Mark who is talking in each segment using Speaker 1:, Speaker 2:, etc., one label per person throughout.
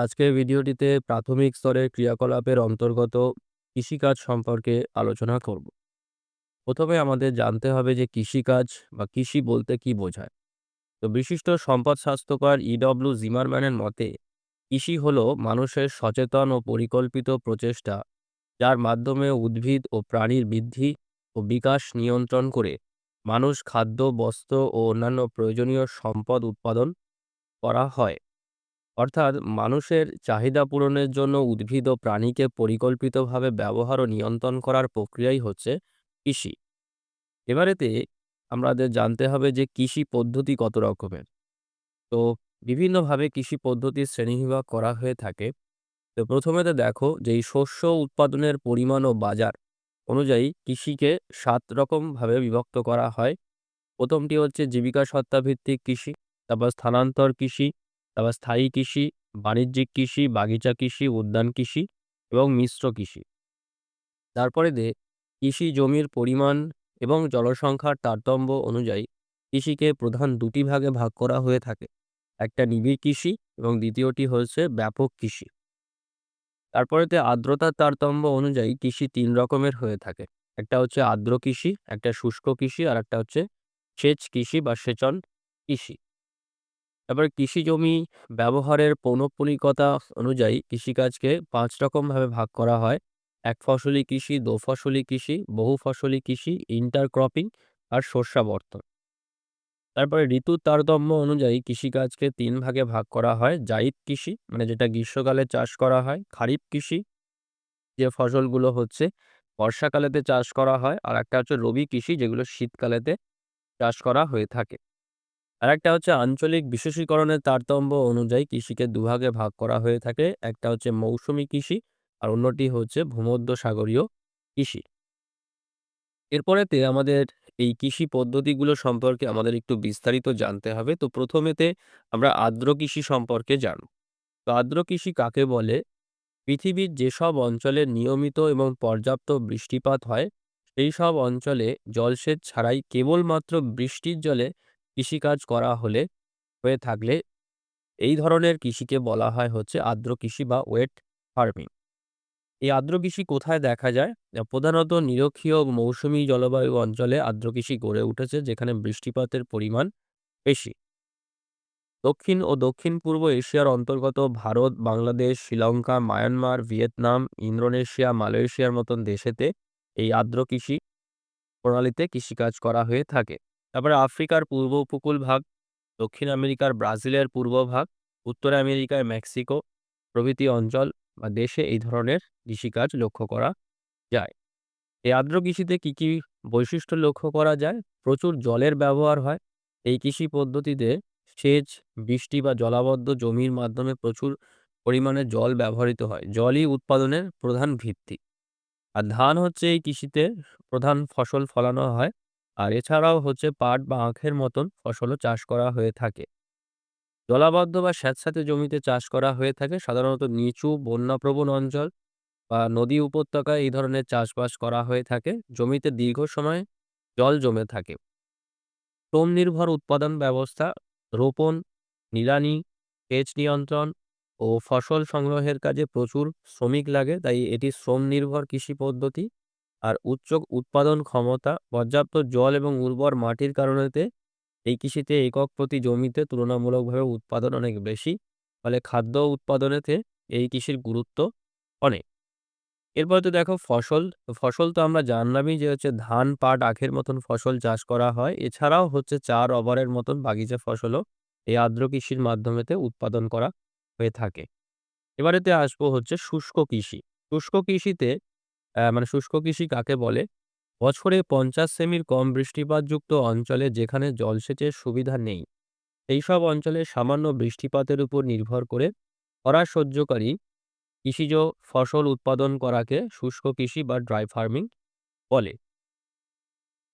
Speaker 1: আজকের ভিডিওটিতে প্রাথমিক স্তরের ক্রিয়াকলাপের অন্তর্গত কৃষিকাজ সম্পর্কে আলোচনা করব। প্রথমে আমাদের জানতে হবে যে কৃষিকাজ বা কৃষি বলতে কি বোঝায়। তো বিশিষ্ট সম্পদ স্বাস্থ্যকর জিমারম্যানের মতে কৃষি হলো মানুষের সচেতন ও পরিকল্পিত প্রচেষ্টা, যার মাধ্যমে উদ্ভিদ ও প্রাণীর বৃদ্ধি ও বিকাশ নিয়ন্ত্রণ করে মানুষ খাদ্য, বস্ত্র ও অন্যান্য প্রয়োজনীয় সম্পদ উৎপাদন করা হয়। অর্থাৎ মানুষের চাহিদা পূরণের জন্য উদ্ভিদ ও প্রাণীকে পরিকল্পিতভাবে ব্যবহার ও নিয়ন্ত্রণ করার প্রক্রিয়াই হচ্ছে কৃষি। এবারেতে আমাদের জানতে হবে যে কৃষি পদ্ধতি কত রকমের। তো বিভিন্নভাবে কৃষি পদ্ধতির শ্রেণীবিভাগ করা হয়ে থাকে। তো প্রথমেতে দেখো যে এই শস্য উৎপাদনের পরিমাণ ও বাজার অনুযায়ী কৃষিকে ৭ রকমভাবে বিভক্ত করা হয়। প্রথমটি হচ্ছে জীবিকা সত্তাভিত্তিক কৃষি, তারপর স্থানান্তর কৃষি, তারপর স্থায়ী কৃষি, বাণিজ্যিক কৃষি, বাগিচা কৃষি, উদ্যান কৃষি এবং মিশ্র কৃষি। তারপরে কৃষি জমির পরিমাণ এবং জনসংখ্যার তারতম্য অনুযায়ী কৃষিকে প্রধান ২টি ভাগে ভাগ করা হয়ে থাকে। একটা নিবিড় কৃষি এবং দ্বিতীয়টি হচ্ছে ব্যাপক কৃষি। তারপরেতে আর্দ্রতার তারতম্য অনুযায়ী কৃষি ৩ রকমের হয়ে থাকে। একটা হচ্ছে আর্দ্র কৃষি, একটা শুষ্ক কৃষি, আর একটা হচ্ছে সেচ কৃষি বা সেচন কৃষি। তারপরে কৃষি জমি ব্যবহারের পৌনঃপুনিকতা অনুযায়ী কৃষিকাজকে ৫ রকমভাবে ভাগ করা হয়। এক ফসলি কৃষি, দোফসলি কৃষি, বহু ফসলি কৃষি, ইন্টারক্রপিং আর শস্যাবর্তন। তারপরে ঋতুর তারতম্য অনুযায়ী কৃষিকাজকে ৩ ভাগে ভাগ করা হয়। জায়িদ কৃষি মানে যেটা গ্রীষ্মকালে চাষ করা হয়, খারিফ কৃষি যে ফসলগুলো হচ্ছে বর্ষাকালেতে চাষ করা হয়, আর একটা হচ্ছে রবি কৃষি যেগুলো শীতকালেতে চাষ করা হয়ে থাকে। আরেকটা হচ্ছে আঞ্চলিক বিশেষীকরণের তারতম্য অনুযায়ী কৃষিকে দুভাগে ভাগ করা হয়ে থাকে। একটা হচ্ছে মৌসুমী কৃষি আর অন্যটি হচ্ছে ভূমধ্যসাগরীয় কৃষি। এরপরেতে আমাদের এই কৃষি পদ্ধতিগুলো সম্পর্কে আমাদের একটু বিস্তারিত জানতে হবে। তো প্রথমেতে আমরা আর্দ্র কৃষি সম্পর্কে জানব। তো আর্দ্র কৃষি কাকে বলে? পৃথিবীর যেসব অঞ্চলে নিয়মিত এবং পর্যাপ্ত বৃষ্টিপাত হয় সেই সব অঞ্চলে জলসেচ ছাড়াই কেবলমাত্র বৃষ্টির জলে কৃষিকাজ করা হয়ে থাকলে এই ধরনের কৃষিকে বলা হয় হচ্ছে আর্দ্র কৃষি বা ওয়েট ফার্মিং। এই আর্দ্র কৃষি কোথায় দেখা যায়? প্রধানত নিরক্ষীয় মৌসুমী জলবায়ু অঞ্চলে আর্দ্র কৃষি গড়ে উঠেছে, যেখানে বৃষ্টিপাতের পরিমাণ বেশি। দক্ষিণ পূর্ব এশিয়ার অন্তর্গত Bharat, Bangladesh, Sri Lanka, Myanmar, Vietnam, Indonesia, মালয়েশিয়ার মতন দেশেতে এই আর্দ্র কৃষি প্রণালীতে কৃষিকাজ করা হয়ে থাকে। তারপরে আফ্রিকার পূর্ব উপকূল ভাগ, দক্ষিণ আমেরিকার ব্রাজিলের পূর্বভাগ, উত্তর আমেরিকায় মেক্সিকো প্রভৃতি অঞ্চল বা দেশে এই ধরনের কৃষিকাজ লক্ষ্য করা যায়। এই আর্দ্র কৃষিতে কি বৈশিষ্ট্য লক্ষ্য করা যায়? প্রচুর জলের ব্যবহার হয়। এই কৃষি পদ্ধতিতে সেচ, বৃষ্টি বা জলাবদ্ধ জমির মাধ্যমে প্রচুর পরিমাণে জল ব্যবহৃত হয়। জলই উৎপাদনের প্রধান ভিত্তি। আর ধান হচ্ছে এই কৃষিতে প্রধান ফসল ফলানো হয়। আর এছাড়াও হচ্ছে পাট বা আখের মতন ফসলও চাষ করা হয়ে থাকে। জলাবদ্ধ বা স্যাঁতসেঁতে জমিতে চাষ করা হয়ে থাকে। সাধারণত নিচু বন্যাপ্রবণ অঞ্চল বা নদী উপত্যকায় এই ধরনের চাষবাস করা হয়ে থাকে। জমিতে দীর্ঘ সময় জল জমে থাকে। শ্রম নির্ভর উৎপাদন ব্যবস্থা, রোপণ, নিড়ানি, সেচ নিয়ন্ত্রণ ও ফসল সংগ্রহের কাজে প্রচুর শ্রমিক লাগে, তাই এটি শ্রম নির্ভর কৃষি পদ্ধতি। আর উচ্চ উৎপাদন ক্ষমতা, পর্যাপ্ত জল এবং উর্বর মাটির কারণেতে এই কৃষিতে একক প্রতি জমিতে তুলনামূলকভাবে উৎপাদন অনেক বেশি। ফলে খাদ্য উৎপাদনেতে এই কৃষির গুরুত্ব অনেক। এরপরে তো দেখো ফসল। ফসল তো আমরা জানলামই যে হচ্ছে ধান, পাট, আখের মতন ফসল চাষ করা হয়। এছাড়াও হচ্ছে চা, রবারের মতন বাগিচা ফসলও এই আর্দ্র কৃষির মাধ্যমেতে উৎপাদন করা হয়ে থাকে। এবারেতে আসবো হচ্ছে শুষ্ক কৃষি। শুষ্ক কৃষিতে শুষ্ক কৃষি কাকে বলে? বছরে ৫০ সেমির কম বৃষ্টিপাতযুক্ত অঞ্চলে যেখানে জলসেচের সুবিধা নেই, এইসব অঞ্চলে সামান্য বৃষ্টিপাতের উপর নির্ভর করে খরা সহ্যকারী কৃষিজ ফসল উৎপাদন করাকে শুষ্ক কৃষি বা ড্রাই ফার্মিং বলে।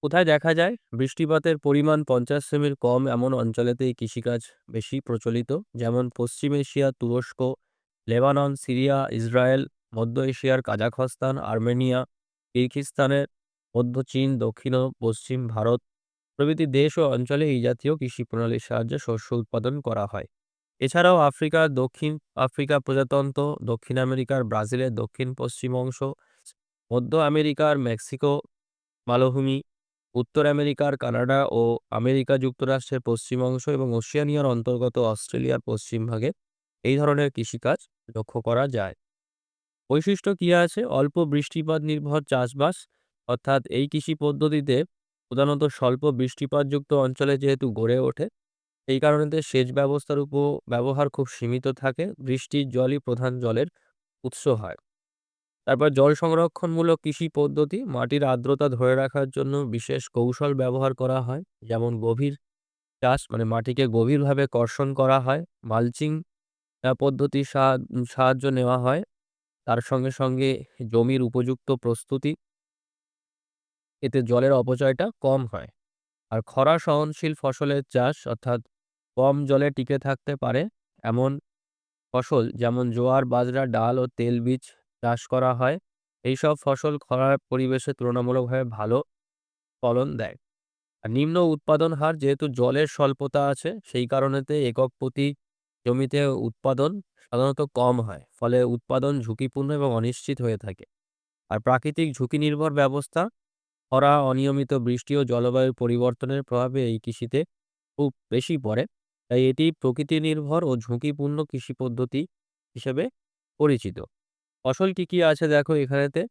Speaker 1: কোথায় দেখা যায়? বৃষ্টিপাতের পরিমাণ ৫০ সেমির কম এমন অঞ্চলেতে এই কৃষিকাজ বেশি প্রচলিত। যেমন পশ্চিম এশিয়া, তুরস্ক, লেবানন, সিরিয়া, ইসরায়েল, মধ্য এশিয়ার কাজাখস্তান, আর্মেনিয়া, কিরগিজস্তানের মধ্য চীন, দক্ষিণ ও পশ্চিম ভারত প্রভৃতি দেশ ও অঞ্চলে এই জাতীয় কৃষি প্রণালীর সাহায্যে শস্য উৎপাদন করা হয়। এছাড়াও আফ্রিকার দক্ষিণ আফ্রিকা প্রজাতন্ত্র, দক্ষিণ আমেরিকার ব্রাজিলের দক্ষিণ-পশ্চিম অংশ, মধ্য আমেরিকার মেক্সিকো মালভূমি, উত্তর আমেরিকার কানাডা ও আমেরিকা যুক্তরাষ্ট্রের পশ্চিম অংশ এবং ওশেনিয়ার অন্তর্গত অস্ট্রেলিয়ার পশ্চিমভাগে এই ধরনের কৃষিকাজ লক্ষ্য করা যায়। বৈশিষ্ট্য কি আছে? অল্প বৃষ্টিপাত নির্ভর চাষবাস, অর্থাৎ এই কৃষি পদ্ধতিতে প্রধানত স্বল্প বৃষ্টিপাতযুক্ত অঞ্চলে যেহেতু গড়ে ওঠে, এই কারণেতে সেচ ব্যবস্থার ব্যবহার খুব সীমিত থাকে। বৃষ্টির জলই প্রধান জলের উৎস হয়। তারপর জল সংরক্ষণমূলক কৃষি পদ্ধতি, মাটির আর্দ্রতা ধরে রাখার জন্য বিশেষ কৌশল ব্যবহার করা হয়। যেমন গভীর চাষ, মানে মাটিকে গভীরভাবে কর্ষণ করা হয়। মালচিং পদ্ধতির সাহায্য নেওয়া হয়। তার সঙ্গে জমির উপযুক্ত প্রস্তুতি, এতে জলের অপচয়টা কম হয়। আর খরা সহনশীল ফসলের চাষ, অর্থাৎ কম জলে টিকে থাকতে পারে এমন ফসল যেমন জোয়ার, বাজরা, ডাল ও তেলবীজ চাষ করা হয়। এইসব ফসল খরার পরিবেশে তুলনামূলকভাবে ভালো ফলন দেয়। আর নিম্ন উৎপাদন হার, যেহেতু জলের স্বল্পতা আছে, সেই কারণেতে একক প্রতি জমিতে উৎপাদন সাধারণত কম হয়। ফলে উৎপাদন ঝুঁকিপূর্ণ এবং অনিশ্চিত হয়ে থাকে। আর প্রাকৃতিক ঝুঁকি নির্ভর ব্যবস্থা, খরা, অনিয়মিত বৃষ্টি ও জলবায়ুর পরিবর্তনের প্রভাবে এই কৃষিতে খুব বেশি পড়ে। তাই এটি প্রকৃতি নির্ভর ও ঝুঁকিপূর্ণ কৃষি পদ্ধতি হিসেবে পরিচিত। ফসল কি, কি আছে দেখো এখানেতে,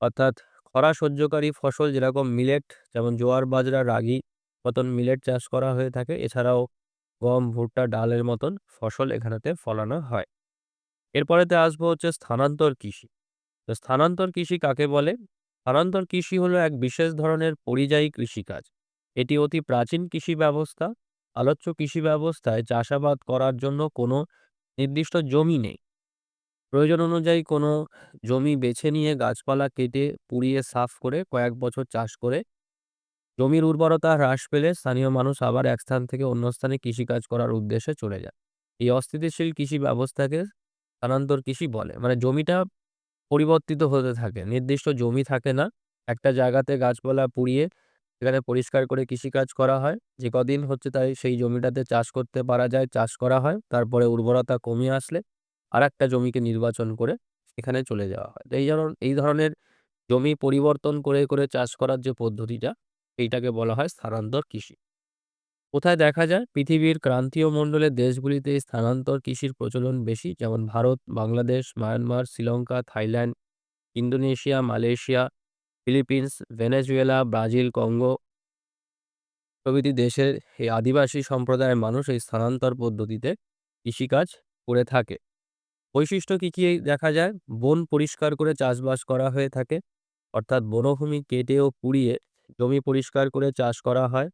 Speaker 1: অর্থাৎ খরা সহ্যকারী ফসল যেরকম মিলেট, যেমন জোয়ার, বাজরা, রাগি মতন মিলেট চাষ করা হয়ে থাকে। এছাড়াও গম, ভুট্টা, ডালের মতন ফসল এখানেতে ফলানো হয়। এরপরেতে আসবো হচ্ছে স্থানান্তর কৃষি। তো স্থানান্তর কৃষি কাকে বলে? স্থানান্তর কৃষি হলো এক বিশেষ ধরনের পরিযায়ী কৃষিকাজ। এটি অতি প্রাচীন কৃষি ব্যবস্থা। আলোচ্য কৃষি ব্যবস্থায় চাষাবাদ করার জন্য কোনো নির্দিষ্ট জমি নেই। প্রয়োজন অনুযায়ী কোনো জমি বেছে নিয়ে গাছপালা কেটে পুড়িয়ে সাফ করে কয়েক বছর চাষ করে জমির উর্বরতা হ্রাস পেলে স্থানীয় মানুষ আবার এক স্থান থেকে অন্য স্থানে কৃষিকাজ করার উদ্দেশ্যে চলে যায়। এই অস্থিতিশীল কৃষি ব্যবস্থাকে স্থানান্তর কৃষি বলে। মানে জমিটা পরিবর্তিত হতে থাকে। নির্দিষ্ট জমি থাকে না। একটা জায়গাতে গাছপালা পুড়িয়ে সেখানে পরিষ্কার করে কৃষিকাজ করা হয়। যে কদিন হচ্ছে তাই সেই জমিটাতে চাষ করতে পারা যায়, চাষ করা হয়। তারপরে উর্বরতা কমে আসলে আরেকটা জমিকে নির্বাচন করে সেখানে চলে যাওয়া হয়। তো এই ধরনের জমি পরিবর্তন করে চাষ করার যে পদ্ধতিটা, এইটাকে বলা হয় স্থানান্তর কৃষি। কোথায় দেখা যায়? পৃথিবীর ক্রান্তীয় মণ্ডলের দেশগুলিতে এই স্থানান্তর কৃষির প্রচলন বেশি। যেমন Bharat, Bangladesh, Myanmar, Sri Lanka, Thailand, Indonesia, Malaysia, Philippines, Venezuela, Brazil, Congo প্রভৃতি দেশের এই আদিবাসী সম্প্রদায়ের মানুষ এই স্থানান্তর পদ্ধতিতে কৃষিকাজ করে থাকে। বৈশিষ্ট্য কি, কি দেখা যায়? বন পরিষ্কার করে চাষবাস করা হয়ে থাকে। অর্থাৎ বনভূমি কেটে ও পুড়িয়ে জমি পরিষ্কার করে চাষ করা হয়।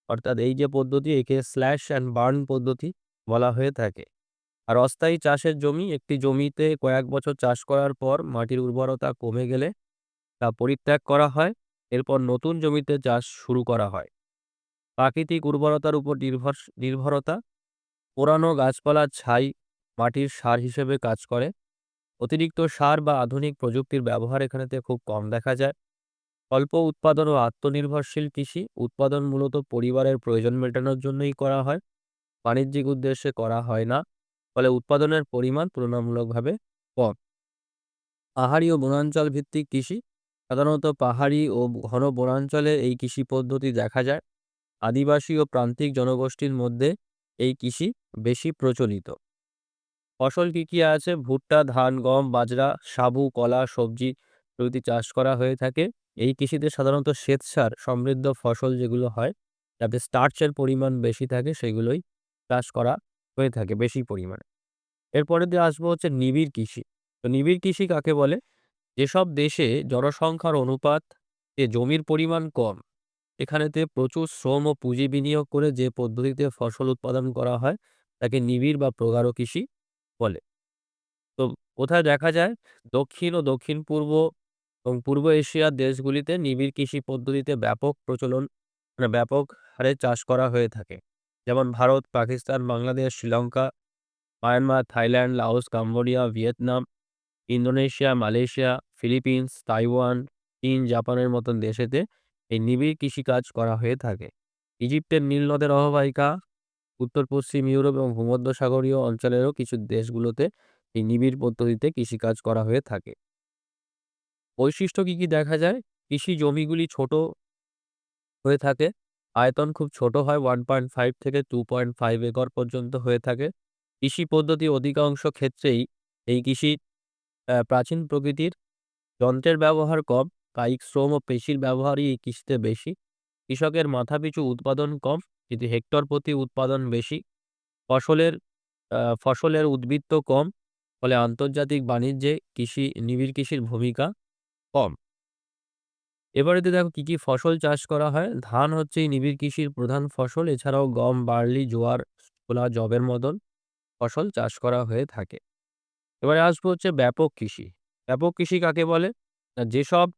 Speaker 1: অর্থাৎ এই যে পদ্ধতি, একে স্ল্যাশ অ্যান্ড বার্ন পদ্ধতি বলা হয়ে থাকে। আর অস্থায়ী চাষের জমি, একটি জমিতে কয়েক বছর চাষ করার পর মাটির উর্বরতা কমে গেলে তা পরিত্যাগ করা হয়। এরপর নতুন জমিতে চাষ শুরু করা হয়। প্রাকৃতিক উর্বরতার উপর নির্ভরতা, পুরানো গাছপালার ছাই মাটির সার হিসেবে কাজ করে। অতিরিক্ত সার বা আধুনিক প্রযুক্তির ব্যবহার এখানেতে খুব কম দেখা যায়। অল্প উৎপাদন ও আত্মনির্ভরশীল কৃষি, উৎপাদন মূলত পরিবারের প্রয়োজন মেটানোর জন্যই করা হয়, বাণিজ্যিক উদ্দেশ্যে করা হয় না। ফলে উৎপাদনের পরিমাণ তুলনামূলকভাবে কম। পাহাড়ি ও বনাঞ্চল ভিত্তিক কৃষি, সাধারণত পাহাড়ি ও ঘন বনাঞ্চলে এই কৃষি পদ্ধতি দেখা যায়। আদিবাসী ও প্রান্তিক জনগোষ্ঠীর মধ্যে এই কৃষি বেশি প্রচলিত। ফসল কি, কি আছে? ভুট্টা, ধান, গম, বাজরা, সাবু, কলা, সবজি প্রভৃতি চাষ করা হয়ে থাকে। এই কৃষিতে সাধারণত শ্বেতসার সমৃদ্ধ ফসল যেগুলো হয়, যাতে স্টার্চের পরিমাণ বেশি থাকে, সেগুলোই চাষ করা হয়ে থাকে বেশি পরিমাণে। এরপরে দিয়ে আসবো হচ্ছে নিবিড় কৃষি। তো নিবিড় কৃষি কাকে বলে? যেসব দেশে জনসংখ্যার অনুপাত জমির পরিমাণ কম, এখানেতে প্রচুর শ্রম ও পুঁজি বিনিয়োগ করে যে পদ্ধতিতে ফসল উৎপাদন করা হয়, তাকে নিবিড় বা প্রগাঢ় কৃষি বলে। তো কোথায় দেখা যায়? দক্ষিণ ও দক্ষিণ-পূর্ব এবং পূর্ব এশিয়ার দেশগুলিতে নিবিড় কৃষি পদ্ধতিতে ব্যাপক প্রচলন, মানে ব্যাপক হারে চাষ করা হয়ে থাকে। যেমন Bharat, Pakistan, Bangladesh, Sri Lanka, Myanmar, Thailand, Laos, Cambodia, Vietnam, Indonesia, Malaysia, Philippines, Taiwan, চীন, জাপানের মতন দেশেতে এই নিবিড় কৃষিকাজ করা হয়ে থাকে। ইজিপ্টের নীল নদের অববাহিকা উত্তর-পশ্চিম ইউরোপ এবং ভূমধ্যসাগরীয় অঞ্চলেরও কিছু দেশগুলোতে এই নিবিড় পদ্ধতিতে কৃষিকাজ করা হয়ে থাকে। বৈশিষ্ট্য কি, কি দেখা যায়? কৃষি জমিগুলি ছোট হয়ে থাকে। আয়তন খুব ছোট হয়, 1.5 থেকে 2.5 একর পর্যন্ত হয়ে থাকে। কৃষি পদ্ধতি অধিকাংশ ক্ষেত্রেই এই কৃষি প্রাচীন প্রকৃতির। যন্ত্রের ব্যবহার কম, কায়িক শ্রম ও পেশির ব্যবহারই এই কৃষিতে বেশি। কৃষকের মাথাপিছু উৎপাদন কম, কিন্তু হেক্টর প্রতি উৎপাদন বেশি। ফসলের ফসলের উদ্বৃত্ত কম, ফলে আন্তর্জাতিক বাণিজ্যে নিবিড় কৃষির ভূমিকা কম। এবারেতে দেখো কি, কি ফসল চাষ করা হয়। ধান হচ্ছে এই নিবিড় কৃষির প্রধান ফসল। এছাড়াও গম, বার্লি, জোয়ার, ছোলা, যবের মতন ফসল চাষ করা হয়ে থাকে। এবারে আসবো হচ্ছে ব্যাপক কৃষি। ব্যাপক কৃষি কাকে বলে? না, যেসব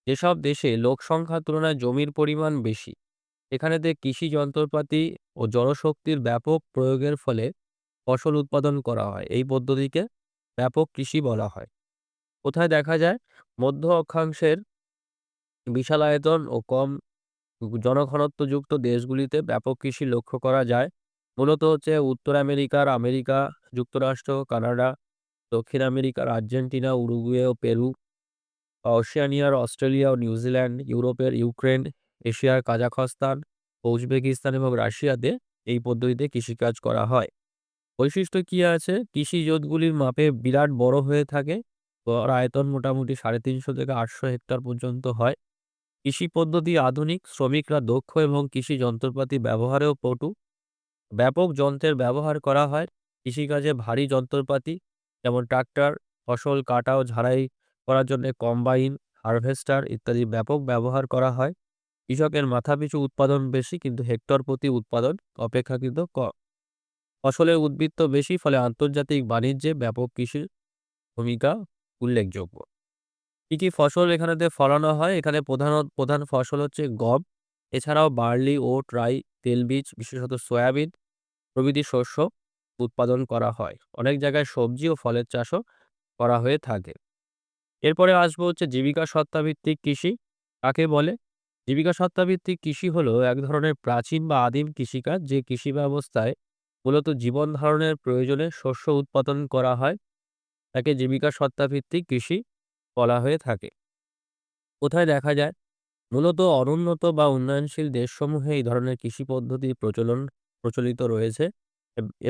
Speaker 1: যেসব দেশে লোক সংখ্যার তুলনায় জমির পরিমাণ বেশি, এখানেতে কৃষি যন্ত্রপাতি ও জনশক্তির ব্যাপক প্রয়োগের ফলে ফসল উৎপাদন করা হয়। এই পদ্ধতিকে ব্যাপক কৃষি বলা হয়। কোথায় দেখা যায়? মধ্য অক্ষাংশের বিশাল আয়তন ও কম জনঘনত্বযুক্ত দেশগুলিতে ব্যাপক কৃষি লক্ষ্য করা যায়। মূলত হচ্ছে উত্তর আমেরিকার আমেরিকা যুক্তরাষ্ট্র, কানাডা, দক্ষিণ আমেরিকার আর্জেন্টিনা, উরুগুয়ে ও পেরু, ওশেনিয়ার অস্ট্রেলিয়া ও নিউজিল্যান্ড, ইউরোপের ইউক্রেন, এশিয়ার কাজাখস্তান, উজবেকিস্তান এবং রাশিয়াতে এই পদ্ধতিতে কৃষিকাজ করা হয়। বৈশিষ্ট্য কি আছে? কৃষি জোটগুলির মাপে বিরাট বড় হয়ে থাকে। গড় আয়তন মোটামুটি 350 থেকে 800 হেক্টর পর্যন্ত হয়। কৃষি পদ্ধতি আধুনিক, শ্রমিকরা দক্ষ এবং কৃষি যন্ত্রপাতি ব্যবহারেও পটু। ব্যাপক যন্ত্রের ব্যবহার করা হয়। কৃষিকাজে ভারী যন্ত্রপাতি যেমন ট্রাক্টর, ফসল কাটা ও ঝাড়াই করার জন্য কম্বাইন, হারভেস্টার ইত্যাদি ব্যাপক ব্যবহার করা হয়। কৃষকের মাথাপিছু উৎপাদন বেশি, কিন্তু হেক্টর প্রতি উৎপাদন অপেক্ষাকৃত কম। ফসলের উদ্বৃত্ত বেশি, ফলে আন্তর্জাতিক বাণিজ্যে ব্যাপক কৃষির ভূমিকা উল্লেখযোগ্য। কি, কি ফসল এখানেতে ফলানো হয়? এখানে প্রধান ফসল হচ্ছে গম। এছাড়াও বার্লি, ওট, রাই, তেলবীজ, বিশেষত সয়াবিন প্রভৃতি শস্য উৎপাদন করা হয়। অনেক জায়গায় সবজি ও ফলের চাষও করা হয়ে থাকে। এরপরে আসবো হচ্ছে জীবিকা সত্তাভিত্তিক কৃষি। কাকে বলে? জীবিকা সত্তাভিত্তিক কৃষি হলো এক ধরনের প্রাচীন বা আদিম কৃষিকাজ, যে কৃষি ব্যবস্থায় মূলত জীবন ধারণের প্রয়োজনে শস্য উৎপাদন করা হয়। তাকে জীবিকা সত্তাভিত্তিক কৃষি বলা হয়ে থাকে। কোথায় দেখা যায়? মূলত অনুন্নত বা উন্নয়নশীল দেশসমূহে এই ধরনের কৃষি পদ্ধতি প্রচলিত রয়েছে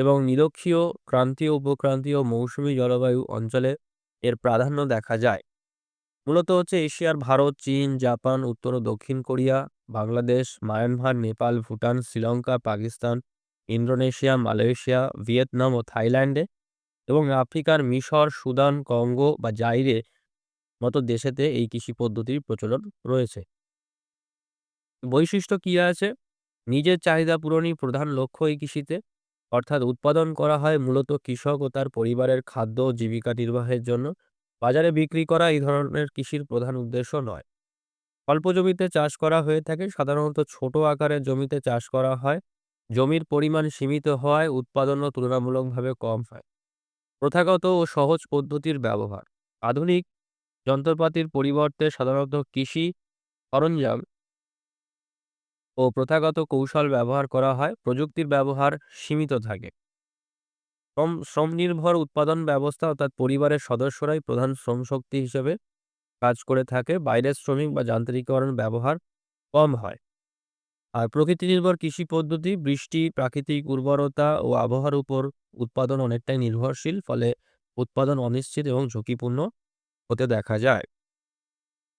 Speaker 1: এবং নিরক্ষীয়, ক্রান্তীয়, উপক্রান্তীয়, মৌসুমী জলবায়ু অঞ্চলে এর প্রাধান্য দেখা যায়। মূলত হচ্ছে এশিয়ার ভারত, চীন, জাপান, উত্তর ও দক্ষিণ Korea, Bangladesh, Myanmar, Nepal, Bhutan, Sri Lanka, Pakistan, Indonesia, Malaysia, Vietnam ও থাইল্যান্ডে এবং আফ্রিকার মিশর, সুদান, কঙ্গো বা জাইরে মতো দেশেতে এই কৃষি পদ্ধতির প্রচলন রয়েছে। বৈশিষ্ট্য কি আছে? নিজের চাহিদা পূরণই প্রধান লক্ষ্য এই কৃষিতে। অর্থাৎ উৎপাদন করা হয় মূলত কৃষক ও তার পরিবারের খাদ্য ও জীবিকা নির্বাহের জন্য। বাজারে বিক্রি করা এই ধরনের কৃষির প্রধান উদ্দেশ্য নয়। অল্প জমিতে চাষ করা হয়ে থাকে। সাধারণত ছোট আকারের জমিতে চাষ করা হয়। জমির পরিমাণ সীমিত হওয়ায় উৎপাদনও তুলনামূলকভাবে কম হয়। প্রথাগত ও সহজ পদ্ধতির ব্যবহার। আধুনিক যন্ত্রপাতির পরিবর্তে সাধারণত কৃষি সরঞ্জাম ও প্রথাগত কৌশল ব্যবহার করা হয়। প্রযুক্তির ব্যবহার সীমিত থাকে। শ্রমনির্ভর উৎপাদন ব্যবস্থা, অর্থাৎ পরিবারের সদস্যরাই প্রধান শ্রমশক্তি হিসেবে কাজ করে থাকে। বাইরের শ্রমিক বা যান্ত্রিকীকরণ ব্যবহার কম হয়। আর প্রকৃতি নির্ভর কৃষি পদ্ধতি বৃষ্টি, প্রাকৃতিক উর্বরতা ও আবহাওয়ার উপর উৎপাদন অনেকটাই নির্ভরশীল। ফলে উৎপাদন অনিশ্চিত এবং ঝুঁকিপূর্ণ হতে দেখা যায়।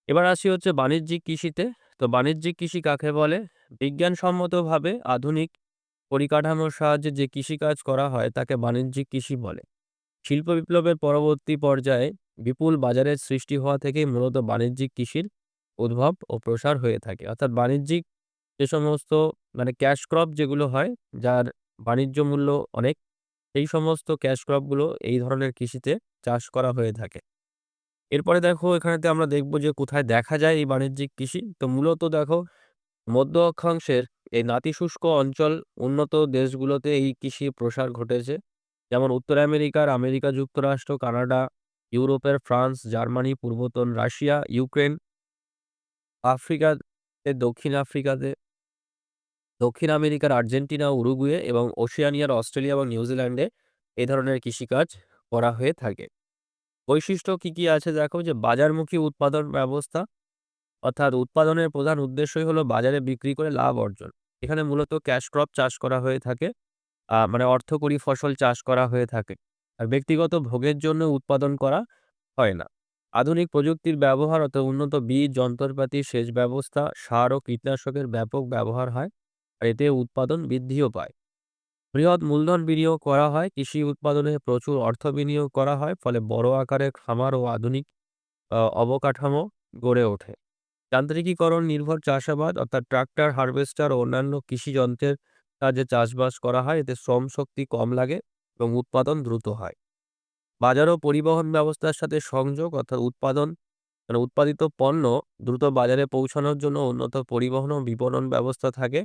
Speaker 1: এবার আসি হচ্ছে বাণিজ্যিক কৃষিতে। তো বাণিজ্যিক কৃষি কাকে বলে? বিজ্ঞানসম্মতভাবে আধুনিক পরিকাঠামোর সাহায্যে যে কৃষিকাজ করা হয় তাকে বাণিজ্যিক কৃষি বলে। শিল্প বিপ্লবের পরবর্তী পর্যায়ে বিপুল বাজারের সৃষ্টি হওয়া থেকেই মূলত বাণিজ্যিক কৃষির উদ্ভব ও প্রসার হয়ে থাকে। অর্থাৎ বাণিজ্যিক যে সমস্ত ক্যাশ ক্রপ যেগুলো হয়, যার বাণিজ্য মূল্য অনেক, সেই সমস্ত ক্যাশ ক্রপগুলো এই ধরনের কৃষিতে চাষ করা হয়ে থাকে। এরপরে দেখো এখানেতে আমরা দেখব যে কোথায় দেখা যায় এই বাণিজ্যিক কৃষি। তো মূলত দেখো মধ্য অক্ষাংশের এই নাতিশুষ্ক অঞ্চল, উন্নত দেশগুলোতে এই কৃষির প্রসার ঘটেছে। যেমন উত্তর আমেরিকার আমেরিকা যুক্তরাষ্ট্র, কানাডা, ইউরোপের ফ্রান্স, জার্মানি, পূর্বতন রাশিয়া, ইউক্রেন, আফ্রিকাতে, দক্ষিণ আফ্রিকাতে, দক্ষিণ আমেরিকার আর্জেন্টিনা, উরুগুয়ে এবং ওশেনিয়ার অস্ট্রেলিয়া এবং নিউজিল্যান্ডে এ ধরনের কৃষিকাজ করা হয়ে থাকে। বৈশিষ্ট্য কি, কি আছে দেখো, যে বাজারমুখী উৎপাদন ব্যবস্থা, অর্থাৎ উৎপাদনের প্রধান উদ্দেশ্যই হলো বাজারে বিক্রি করে লাভ অর্জন। এখানে মূলত ক্যাশ ক্রপ চাষ করা হয়ে থাকে। মানে অর্থকরী ফসল চাষ করা হয়ে থাকে। আর ব্যক্তিগত ভোগের জন্য উৎপাদন করা হয় না। আধুনিক প্রযুক্তির ব্যবহার, অর্থাৎ উন্নত বীজ, যন্ত্রপাতি, সেচ ব্যবস্থা, সার ও কীটনাশকের ব্যাপক ব্যবহার হয়। আর এতে উৎপাদন বৃদ্ধিও পায়। বৃহৎ মূলধন বিনিয়োগ করা হয়, কৃষি উৎপাদনে প্রচুর অর্থ বিনিয়োগ করা হয়, ফলে বড় আকারের খামার ও আধুনিক অবকাঠামো গড়ে ওঠে। যান্ত্রিকীকরণ নির্ভর চাষাবাদ, অর্থাৎ ট্রাক্টর, হারভেস্টার ও অন্যান্য কৃষি যন্ত্রের সাহায্যে চাষবাস করা হয়। এতে শ্রম শক্তি কম লাগে এবং উৎপাদন দ্রুত হয়। বাজার ও পরিবহন ব্যবস্থার সাথে সংযোগ, অর্থাৎ উৎপাদিত পণ্য দ্রুত বাজারে পৌঁছানোর জন্য উন্নত পরিবহন ও বিপণন ব্যবস্থা থাকে।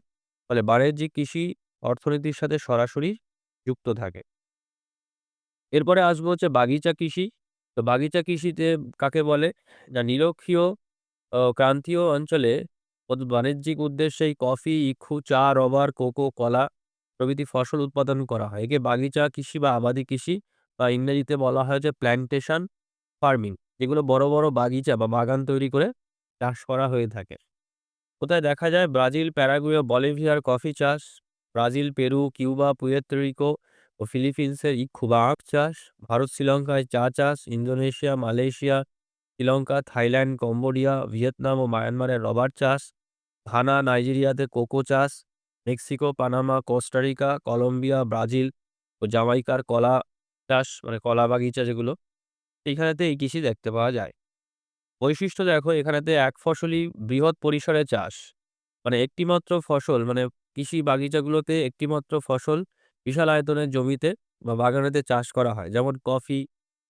Speaker 1: ফলে বাণিজ্যিক কৃষি অর্থনীতির সাথে সরাসরি যুক্ত থাকে। এরপরে আসবো হচ্ছে বাগিচা কৃষি। তো বাগিচা কৃষিতে কাকে বলে? না, নিরক্ষীয় ক্রান্তীয় অঞ্চলে বাণিজ্যিক উদ্দেশ্যে এই কফি, ইক্ষু, চা, রবার, কোকো, কলা প্রভৃতি ফসল উৎপাদন করা হয়। একে বাগিচা কৃষি বা আবাদি কৃষি বা ইংরেজিতে বলা হয় যে প্ল্যান্টেশন ফার্মিং। যেগুলো বড়, বড় বাগিচা বা বাগান তৈরি করে চাষ করা হয়ে থাকে। কোথায় দেখা যায়? ব্রাজিল, প্যারাগুয়ে, বলিভিয়ার কফি চাষ, Brazil, Peru, Cuba, Puerto Rico ও ফিলিপিন্সের ইক্ষু বা আখ চাষ, ভারত, শ্রীলঙ্কায় চা চাষ, Indonesia, Malaysia, Sri Lanka, Thailand, Cambodia, Vietnam ও মায়ানমারের রবার চাষ, ঘানা, নাইজেরিয়াতে কোকো চাষ, Mexico, Panama, Costa Rica, Colombia, Brazil ও জামাইকার কলা চাষ, মানে কলা বাগিচা যেগুলো, এইখানেতে এই কৃষি দেখতে পাওয়া যায়। বৈশিষ্ট্য দেখো, এখানেতে এক ফসলি বৃহৎ পরিসরে চাষ। মানে একটিমাত্র ফসল, মানে কৃষি বাগিচাগুলোতে একটিমাত্র ফসল বিশাল আয়তনের জমিতে বা বাগানেতে চাষ করা হয়। যেমন কফি,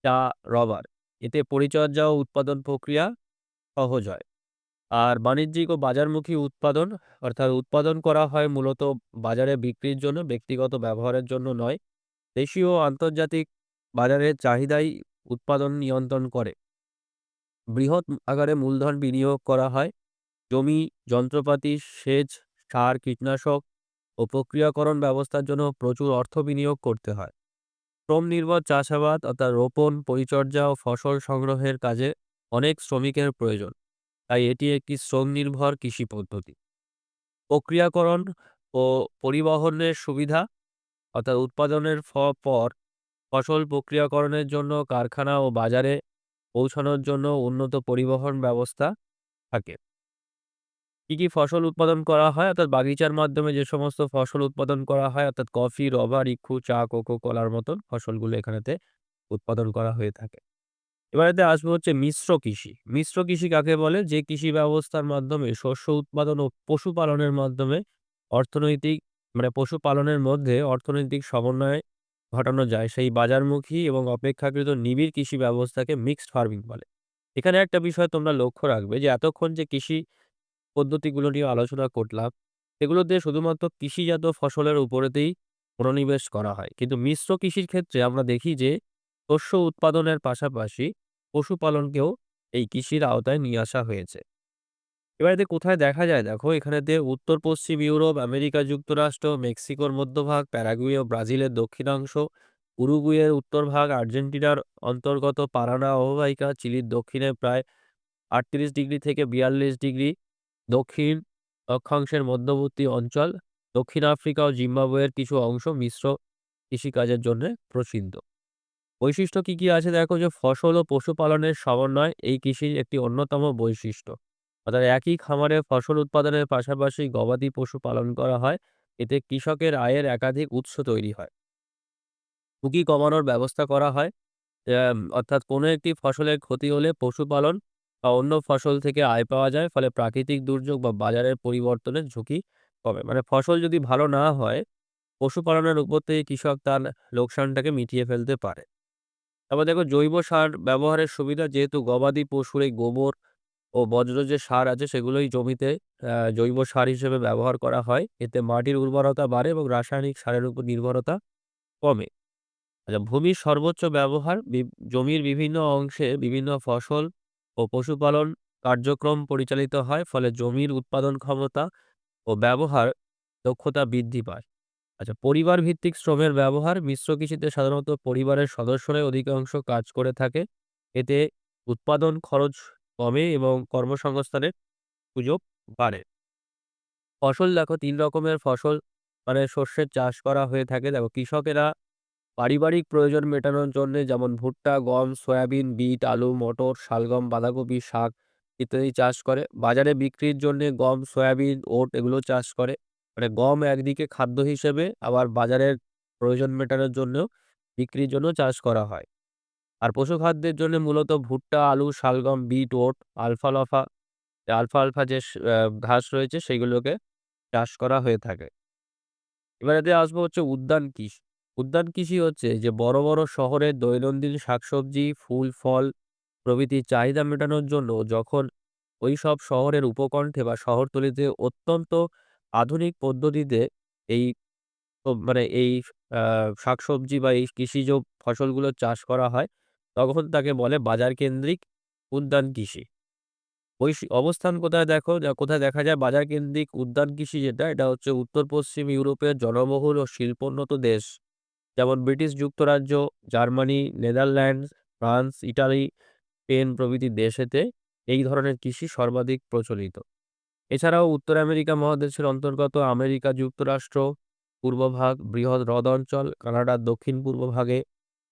Speaker 1: চা, রবার। এতে পরিচর্যা ও উৎপাদন প্রক্রিয়া সহজ হয়। আর বাণিজ্যিক ও বাজারমুখী উৎপাদন, অর্থাৎ উৎপাদন করা হয় মূলত বাজারে বিক্রির জন্য, ব্যক্তিগত ব্যবহারের জন্য নয়। দেশীয় ও আন্তর্জাতিক বাজারের চাহিদাই উৎপাদন নিয়ন্ত্রণ করে। বৃহৎ আকারে মূলধন বিনিয়োগ করা হয়। জমি, যন্ত্রপাতি, সেচ, সার, কীটনাশক ও প্রক্রিয়াকরণ ব্যবস্থার জন্য প্রচুর অর্থ বিনিয়োগ করতে হয়। শ্রম নির্ভর চাষাবাদ, অর্থাৎ রোপণ, পরিচর্যা ও ফসল সংগ্রহের কাজে অনেক শ্রমিকের প্রয়োজন। তাই এটি একটি শ্রম নির্ভর কৃষি পদ্ধতি। প্রক্রিয়াকরণ ও পরিবহনের সুবিধা, অর্থাৎ উৎপাদনের পর ফসল প্রক্রিয়াকরণের জন্য কারখানা ও বাজারে পৌঁছানোর জন্য উন্নত পরিবহন ব্যবস্থা থাকে। কি, কি ফসল উৎপাদন করা হয়? অর্থাৎ বাগিচার মাধ্যমে যে সমস্ত ফসল উৎপাদন করা হয়, অর্থাৎ কফি, রবার, ইক্ষু, চা, কোকো, কলার মতন ফসলগুলো এখানেতে উৎপাদন করা হয়ে থাকে। এবারেতে আসবো হচ্ছে মিশ্র কৃষি। মিশ্র কৃষি কাকে বলে? যে কৃষি ব্যবস্থার মাধ্যমে শস্য উৎপাদন ও পশুপালনের মাধ্যমে অর্থনৈতিক, মানে পশুপালনের মধ্যে অর্থনৈতিক সমন্বয় ঘটানো যায়, সেই বাজারমুখী এবং অপেক্ষাকৃত নিবিড় কৃষি ব্যবস্থাকে মিক্সড ফার্মিং বলে। এখানে একটা বিষয় তোমরা লক্ষ্য রাখবে, যে এতক্ষণ যে কৃষি পদ্ধতিগুলো নিয়ে আলোচনা করলাম, সেগুলোতে শুধুমাত্র কৃষিজাত ফসলের উপরেতেই মনোনিবেশ করা হয়। কিন্তু মিশ্র কৃষির ক্ষেত্রে আমরা দেখি যে শস্য উৎপাদনের পাশাপাশি পশুপালনকেও এই কৃষির আওতায় নিয়ে আসা হয়েছে। এবার এতে কোথায় দেখা যায়? দেখো, এখানেতে উত্তর-পশ্চিম ইউরোপ, আমেরিকা যুক্তরাষ্ট্র, মেক্সিকোর মধ্যভাগ, প্যারাগুয়ে ও ব্রাজিলের দক্ষিণাংশ, উরুগুয়ের উত্তরভাগ, আর্জেন্টিনার অন্তর্গত পারানা অববাহিকা, চিলির দক্ষিণে প্রায় ৩৮ ডিগ্রি থেকে ৪২ ডিগ্রি, দক্ষিণ অক্ষাংশের মধ্যবর্তী অঞ্চল, দক্ষিণ আফ্রিকা ও জিম্বাবুয়ের কিছু অংশ মিশ্র কৃষিকাজের জন্য প্রসিদ্ধ। বৈশিষ্ট্য কি, কি আছে দেখো, যে ফসল ও পশুপালনের সমন্বয় এই কৃষির একটি অন্যতম বৈশিষ্ট্য। অর্থাৎ একই খামারে ফসল উৎপাদনের পাশাপাশি গবাদি পশু পালন করা হয়। এতে কৃষকের আয়ের একাধিক উৎস তৈরি হয়। ঝুঁকি কমানোর ব্যবস্থা করা হয়। অর্থাৎ কোনো একটি ফসলের ক্ষতি হলে পশুপালন বা অন্য ফসল থেকে আয় পাওয়া যায়। ফলে প্রাকৃতিক দুর্যোগ বা বাজারের পরিবর্তনের ঝুঁকি কমে। মানে ফসল যদি ভালো না হয়, পশুপালনের উপর থেকে কৃষক তার লোকসানটাকে মিটিয়ে ফেলতে পারে। তারপর দেখো, জৈব সার ব্যবহারের সুবিধা। যেহেতু গবাদি পশুর এই গোবর ও বজ্র যে সার আছে, সেগুলোই জমিতে জৈব সার হিসেবে ব্যবহার করা হয়। এতে মাটির উর্বরতা বাড়ে এবং রাসায়নিক সারের উপর নির্ভরতা কমে। আচ্ছা, ভূমির সর্বোচ্চ ব্যবহার। জমির বিভিন্ন অংশে বিভিন্ন ফসল ও পশুপালন কার্যক্রম পরিচালিত হয়। ফলে জমির উৎপাদন ক্ষমতা ও ব্যবহার দক্ষতা বৃদ্ধি পায়। আচ্ছা, পরিবার ভিত্তিক শ্রমের ব্যবহার মিশ্র কৃষিতে সাধারণত পরিবারের সদস্যরাই অধিকাংশ কাজ করে থাকে। এতে উৎপাদন খরচ কমে এবং কর্মসংস্থানের সুযোগ বাড়ে। ফসল দেখো ৩ রকমের ফসল মানে শস্যের চাষ করা হয়ে থাকে। দেখো কৃষকেরা পারিবারিক প্রয়োজন মেটানোর জন্যে যেমন ভুট্টা, গম, সয়াবিন, বিট, আলু, মটর, শালগম, বাঁধাকপি, শাক ইত্যাদি চাষ করে। বাজারে বিক্রির জন্যে গম, সয়াবিন, ওট এগুলো চাষ করে। মানে গম একদিকে খাদ্য হিসেবে আবার বাজারের প্রয়োজন মেটানোর জন্যেও বিক্রির জন্য চাষ করা হয়। আর পশুখাদ্যের জন্য মূলত ভুট্টা, আলু, শালগম, বিট, ওট, আলফালফা আলফা যে ঘাস রয়েছে সেগুলোকে চাষ করা হয়ে থাকে। এবারেতে আসবো হচ্ছে উদ্যান কৃষি। উদ্যান কৃষি হচ্ছে যে বড়, বড় শহরের দৈনন্দিন শাকসবজি, ফুল, ফল প্রভৃতির চাহিদা মেটানোর জন্য যখন ওইসব শহরের উপকণ্ঠে বা শহরতলিতে অত্যন্ত আধুনিক পদ্ধতিতে এই মানে এই আ শাকসবজি বা এই কৃষিজ ফসলগুলো চাষ করা হয়, তখন তাকে বলে বাজার কেন্দ্রিক উদ্যান কৃষি। অবস্থান কোথায় দেখো কোথায় দেখা যায় বাজার কেন্দ্রিক উদ্যান কৃষি যেটা, এটা হচ্ছে উত্তর-পশ্চিম ইউরোপের জনবহুল ও শিল্পোন্নত দেশ। যেমন ব্রিটিশ যুক্তরাজ্য, Germany, Netherlands, France, Italy, Spain প্রভৃতি দেশেতে এই ধরনের কৃষি সর্বাধিক প্রচলিত। এছাড়াও উত্তর আমেরিকা মহাদেশের অন্তর্গত আমেরিকা যুক্তরাষ্ট্র পূর্বভাগ, বৃহৎ হ্রদ অঞ্চল, কানাডার দক্ষিণ-পূর্ব ভাগে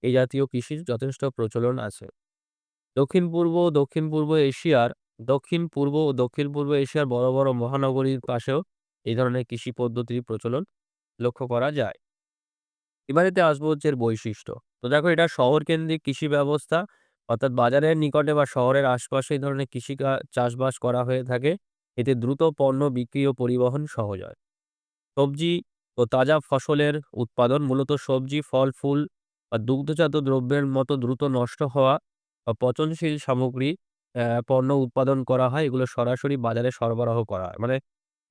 Speaker 1: এই জাতীয় কৃষির যথেষ্ট প্রচলন আছে। দক্ষিণ-পূর্ব ও দক্ষিণ-পূর্ব এশিয়ার বড়, বড় মহানগরীর পাশেও এই ধরনের কৃষি পদ্ধতির প্রচলন লক্ষ্য করা যায়। এবারেতে আসবো হচ্ছে এর বৈশিষ্ট্য। তো দেখো এটা শহরকেন্দ্রিক কৃষি ব্যবস্থা, অর্থাৎ বাজারের নিকটে বা শহরের আশপাশে এই ধরনের চাষবাস করা হয়ে থাকে। এতে দ্রুত পণ্য বিক্রি ও পরিবহন সহজ হয়। সবজি ও তাজা ফসলের উৎপাদন মূলত সবজি, ফল, ফুল বা দুগ্ধজাত দ্রব্যের মতো দ্রুত নষ্ট হওয়া বা পচনশীল সামগ্রী পণ্য উৎপাদন করা হয়। এগুলো সরাসরি বাজারে সরবরাহ করা হয়। মানে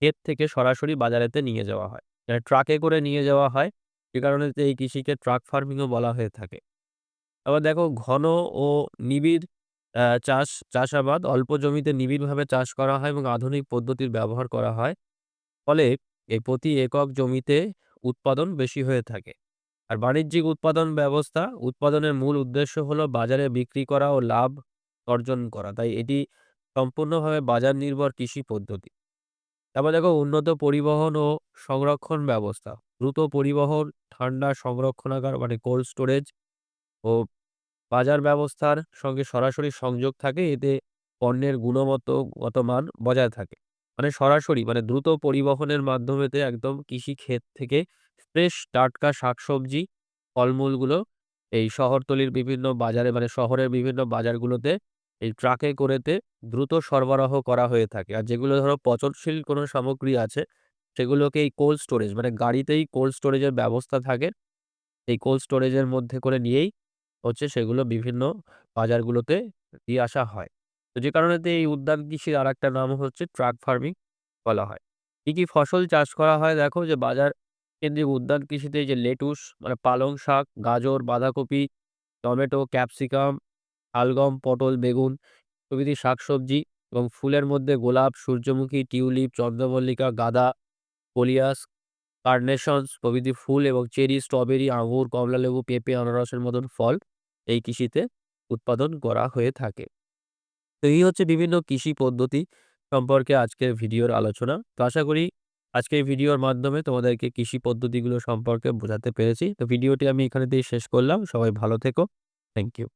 Speaker 1: ক্ষেত থেকে সরাসরি বাজারেতে নিয়ে যাওয়া হয়। ট্রাকে করে নিয়ে যাওয়া হয়। যে কারণে এই কৃষিকে ট্রাক ফার্মিং ও বলা হয়ে থাকে। আবার দেখো ঘন ও নিবিড় চাষাবাদ অল্প জমিতে নিবিড়ভাবে চাষ করা হয় এবং আধুনিক পদ্ধতির ব্যবহার করা হয়। ফলে প্রতি একক জমিতে উৎপাদন বেশি হয়ে থাকে। আর বাণিজ্যিক উৎপাদন ব্যবস্থা, উৎপাদনের মূল উদ্দেশ্য হলো বাজারে বিক্রি করা ও লাভ অর্জন করা। তাই এটি সম্পূর্ণভাবে বাজার নির্ভর কৃষি পদ্ধতি। তারপর দেখো উন্নত পরিবহন ও সংরক্ষণ ব্যবস্থা। দ্রুত পরিবহন, ঠান্ডা সংরক্ষণাগার মানে কোল্ড স্টোরেজ ও বাজার ব্যবস্থার সঙ্গে সরাসরি সংযোগ থাকে। এতে পণ্যের গুণগত মান বজায় থাকে। মানে সরাসরি মানে দ্রুত পরিবহনের মাধ্যমেতে একদম কৃষি ক্ষেত থেকে ফ্রেশ টাটকা শাকসবজি, ফলমূলগুলো এই শহরতলির বিভিন্ন বাজারে মানে শহরের বিভিন্ন বাজারগুলোতে এই ট্রাকে করেতে দ্রুত সরবরাহ করা হয়ে থাকে। আর যেগুলো ধরো পচনশীল কোনো সামগ্রী আছে, সেগুলোকে এই কোল্ড স্টোরেজ মানে গাড়িতেই কোল্ড স্টোরেজের ব্যবস্থা থাকে। এই কোল্ড স্টোরেজের মধ্যে করে নিয়েই হচ্ছে সেগুলো বিভিন্ন বাজারগুলোতে দিয়ে আসা হয়। তো যে কারণেতে এই উদ্যান কৃষির আরেকটা নাম হচ্ছে ট্রাক ফার্মিং বলা হয়। কি, কি ফসল চাষ করা হয় দেখো যে বাজার কেন্দ্রিক উদ্যান কৃষিতে এই যে লেটুস মানে পালং শাক, গাজর, বাঁধাকপি, টমেটো, ক্যাপসিকাম, শালগম, পটল, বেগুন প্রভৃতি শাকসবজি এবং ফুলের মধ্যে গোলাপ, সূর্যমুখী, টিউলিপ, চন্দ্রমল্লিকা, গাঁদা, কোলিয়াস, কার্নেশনস প্রভৃতি ফুল এবং চেরি, স্ট্রবেরি, আঙ্গুর, কমলালেবু, পেঁপে, আনারসের মতন ফল এই কৃষিতে উৎপাদন করা হয়ে থাকে। তো এই হচ্ছে বিভিন্ন কৃষি পদ্ধতি সম্পর্কে আজকের ভিডিওর আলোচনা। তো আশা করি আজকের ভিডিওর মাধ্যমে তোমাদেরকে কৃষি পদ্ধতিগুলো সম্পর্কে বোঝাতে পেরেছি। তো ভিডিওটি আমি এখানেতেই শেষ করলাম। সবাই ভালো থেকো। Thank you.